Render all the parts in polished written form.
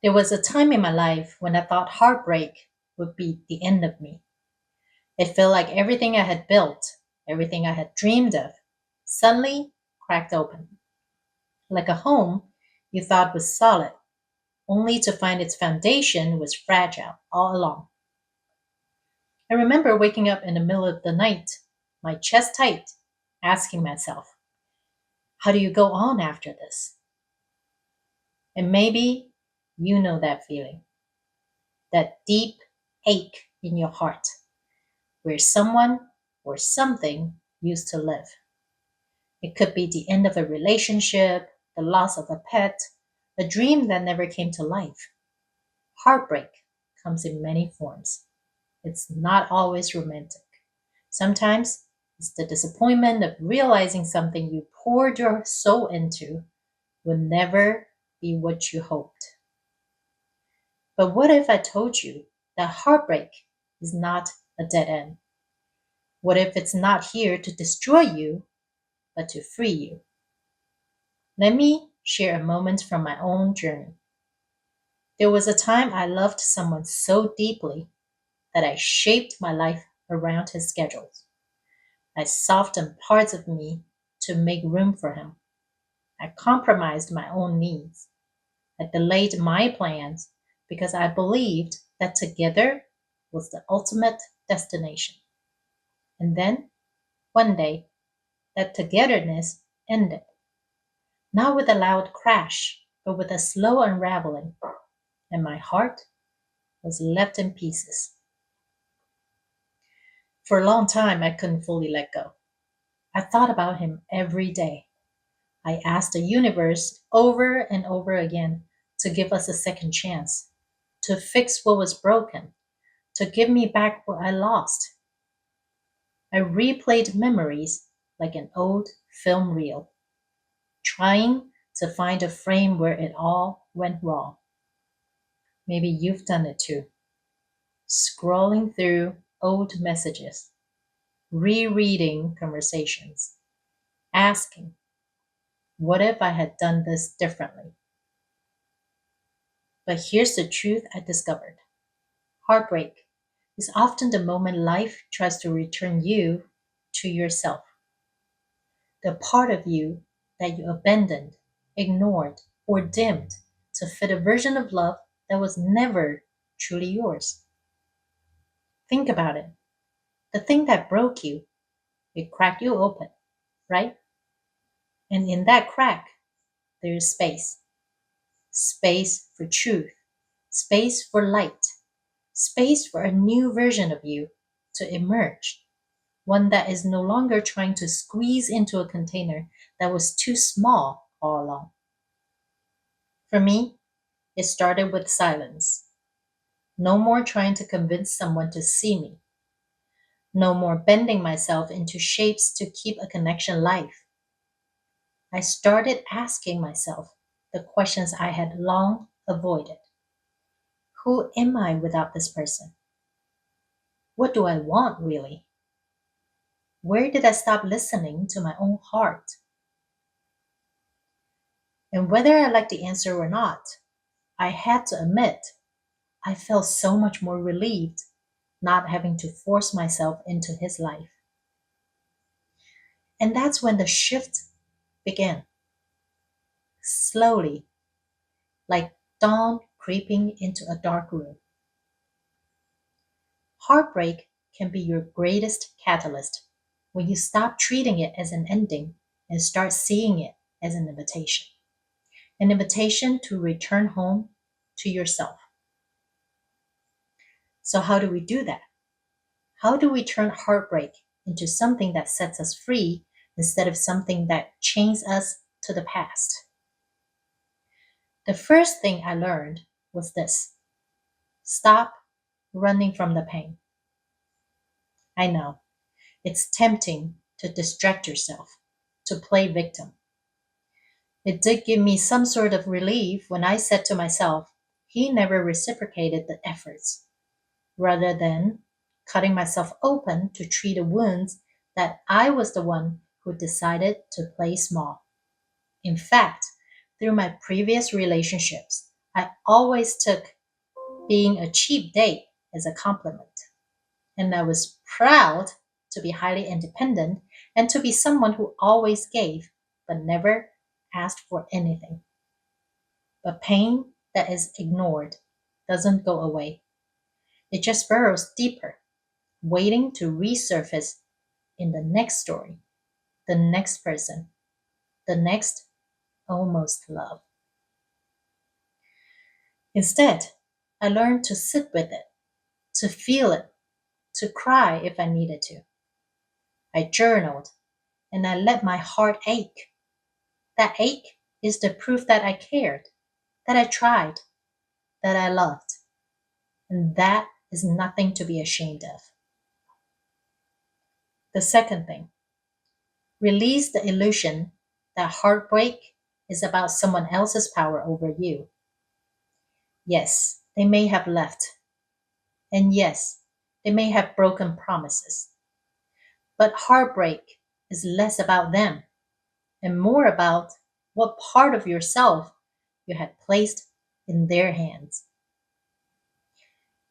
There was a time in my life when I thought heartbreak would be the end of me. It felt like everything I had built, everything I had dreamed of, suddenly cracked open. Like a home you thought was solid, only to find its foundation was fragile all along. I remember waking up in the middle of the night, my chest tight, asking myself, how do you go on after this? And maybe you know that feeling, that deep ache in your heart where someone or something used to live. It could be the end of a relationship, the loss of a pet, a dream that never came to life. Heartbreak comes in many forms. It's not always romantic. Sometimes it's the disappointment of realizing something you poured your soul into will never be what you hoped. But what if I told you that heartbreak is not a dead end? What if it's not here to destroy you, but to free you? Let me share a moment from my own journey. There was a time I loved someone so deeply that I shaped my life around his schedules. I softened parts of me to make room for him. I compromised my own needs. I delayed my plans because I believed that together was the ultimate destination. And then, one day, that togetherness ended, not with a loud crash, but with a slow unraveling, and my heart was left in pieces. For a long time, I couldn't fully let go. I thought about him every day. I asked the universe over and over again to give us a second chance, to fix what was broken, to give me back what I lost. I replayed memories like an old film reel, trying to find a frame where it all went wrong. Maybe you've done it too. Scrolling through old messages, rereading conversations, asking, what if I had done this differently? But here's the truth I discovered: heartbreak is often the moment life tries to return you to yourself, the part of you that you abandoned, ignored, or dimmed to fit a version of love that was never truly yours. Think about it. The thing that broke you, it cracked you open, right? And in that crack, there is space. Space for truth, space for light, space for a new version of you to emerge. One that is no longer trying to squeeze into a container that was too small all along. For me, it started with silence. No more trying to convince someone to see me. No more bending myself into shapes to keep a connection alive. I started asking myself the questions I had long avoided. Who am I without this person? What do I want really? Where did I stop listening to my own heart? And whether I liked the answer or not, I had to admit I felt so much more relieved not having to force myself into his life. And that's when the shift began, slowly, like dawn creeping into a dark room. Heartbreak can be your greatest catalyst when you stop treating it as an ending and start seeing it as an invitation to return home to yourself. So, how do we do that? How do we turn heartbreak into something that sets us free instead of something that chains us to the past? The first thing I learned was this: stop running from the pain. I know it's tempting to distract yourself, to play victim. It did give me some sort of relief when I said to myself, he never reciprocated the efforts, rather than cutting myself open to treat the wounds that I was the one who decided to play small. In fact, through my previous relationships, I always took being a cheap date as a compliment, and I was proud to be highly independent and to be someone who always gave but never asked for anything. But pain that is ignored doesn't go away. It just burrows deeper, waiting to resurface in the next story, the next person, the next almost love. Instead, I learned to sit with it, to feel it, to cry if I needed to. I journaled and I let my heart ache. That ache is the proof that I cared, that I tried, that I loved. And that is nothing to be ashamed of. The second thing, release the illusion that heartbreak is about someone else's power over you. Yes, they may have left. And yes, they may have broken promises. But heartbreak is less about them and more about what part of yourself you had placed in their hands.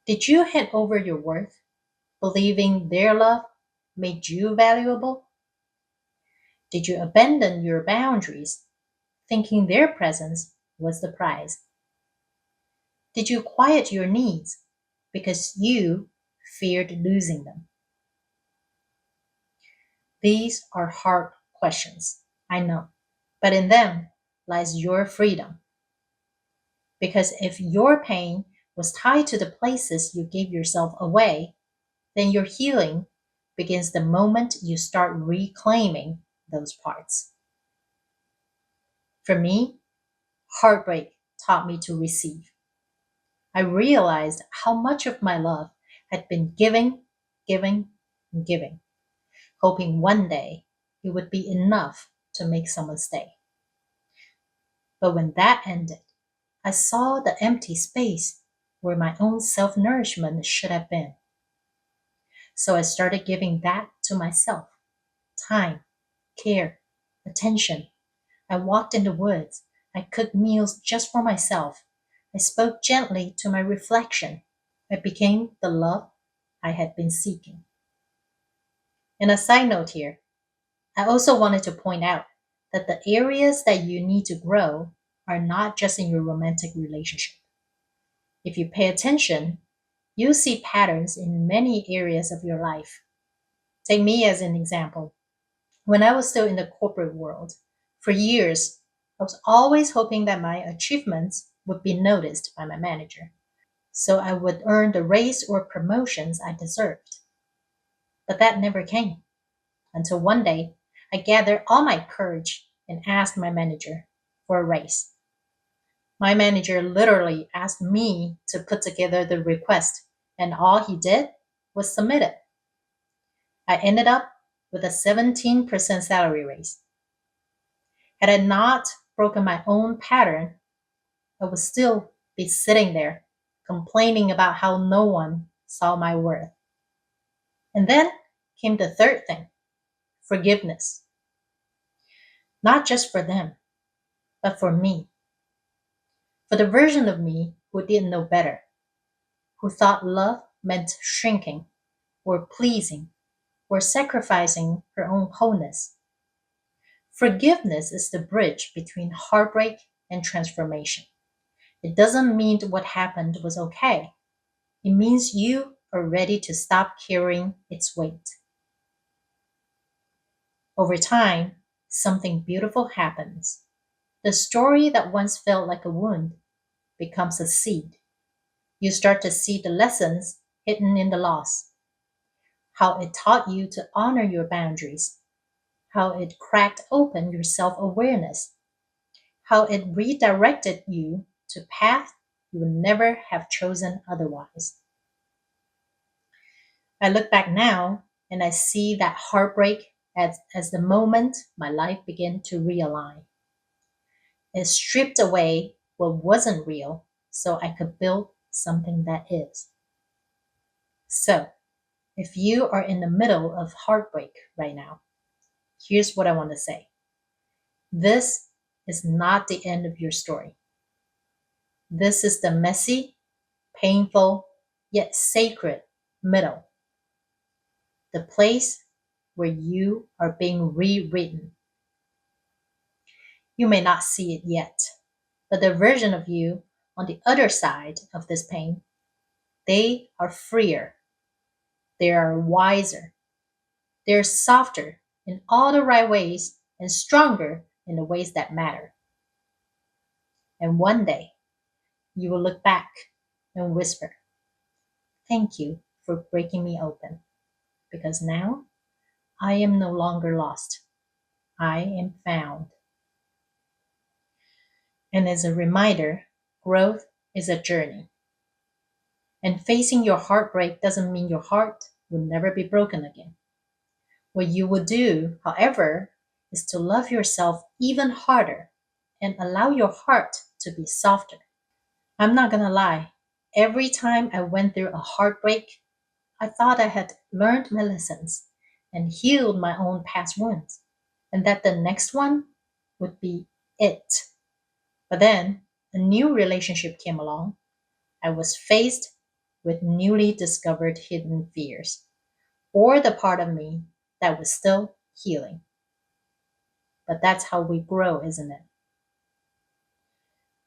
Did you hand over your worth, believing their love made you valuable? Did you abandon your boundaries, thinking their presence was the prize? Did you quiet your needs because you feared losing them? These are hard questions, I know, but in them lies your freedom. Because if your pain was tied to the places you gave yourself away, then your healing begins the moment you start reclaiming those parts. For me, heartbreak taught me to receive. I realized how much of my love had been giving, giving, and giving, hoping one day it would be enough to make someone stay. But when that ended, I saw the empty space where my own self nourishment should have been. So I started giving that to myself: time, care, attention. I walked in the woods. I cooked meals just for myself. I spoke gently to my reflection. I became the love I had been seeking. And a side note here, I also wanted to point out that the areas that you need to grow are not just in your romantic relationship. If you pay attention, you'll see patterns in many areas of your life. Take me as an example. When I was still in the corporate world, for years, I was always hoping that my achievements would be noticed by my manager, so I would earn the raise or promotions I deserved. But that never came until one day I gathered all my courage and asked my manager for a raise. My manager literally asked me to put together the request, and all he did was submit it. I ended up with a 17% salary raise. Had I not broken my own pattern, I would still be sitting there complaining about how no one saw my worth. And then came the third thing: forgiveness. Not just for them, but for me. For the version of me who didn't know better, who thought love meant shrinking, or pleasing, or sacrificing her own wholeness. Forgiveness is the bridge between heartbreak and transformation. It doesn't mean what happened was okay. It means you are ready to stop carrying its weight. Over time, something beautiful happens. The story that once felt like a wound becomes a seed. You start to see the lessons hidden in the loss, how it taught you to honor your boundaries, how it cracked open your self awareness, how it redirected you to paths you would never have chosen otherwise. I look back now and I see that heartbreak as the moment my life began to realign. It stripped away what wasn't real so I could build something that is. So, if you are in the middle of heartbreak right now, here's what I want to say. This is not the end of your story. This is the messy, painful, yet sacred middle, the place where you are being rewritten. You may not see it yet, but the version of you on the other side of this pain, they are freer, they are wiser, they're softer in all the right ways and stronger in the ways that matter. And one day, you will look back and whisper, "Thank you for breaking me open, because now I am no longer lost. I am found." And as a reminder, growth is a journey. And facing your heartbreak doesn't mean your heart will never be broken again. What you will do, however, is to love yourself even harder and allow your heart to be softer. I'm not gonna lie, every time I went through a heartbreak, I thought I had learned my lessons and healed my own past wounds, and that the next one would be it. But then a new relationship came along. I was faced with newly discovered hidden fears, or the part of me that was still healing. But that's how we grow, isn't it?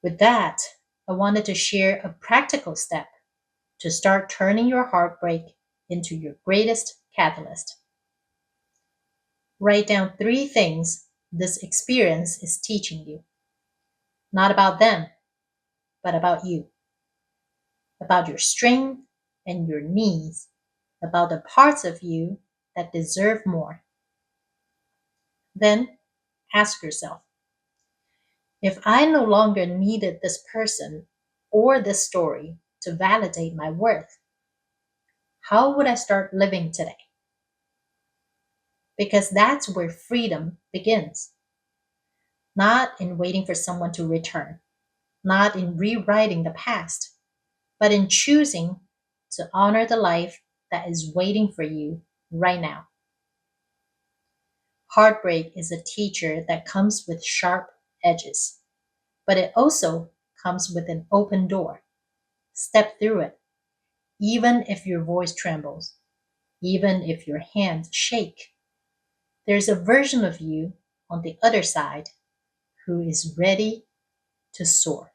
With that, I wanted to share a practical step to start turning your heartbreak into your greatest catalyst. Write down 3 things this experience is teaching you, not about them, but about you, about your strength and your needs, about the parts of you that deserve more. Then ask yourself, if I no longer needed this person or this story to validate my worth, how would I start living today? Because that's where freedom begins, not in waiting for someone to return, not in rewriting the past, but in choosing to honor the life that is waiting for you right now. Heartbreak is a teacher that comes with sharp edges, but it also comes with an open door. Step through it, even if your voice trembles, even if your hands shake. There's a version of you on the other side who is ready to soar.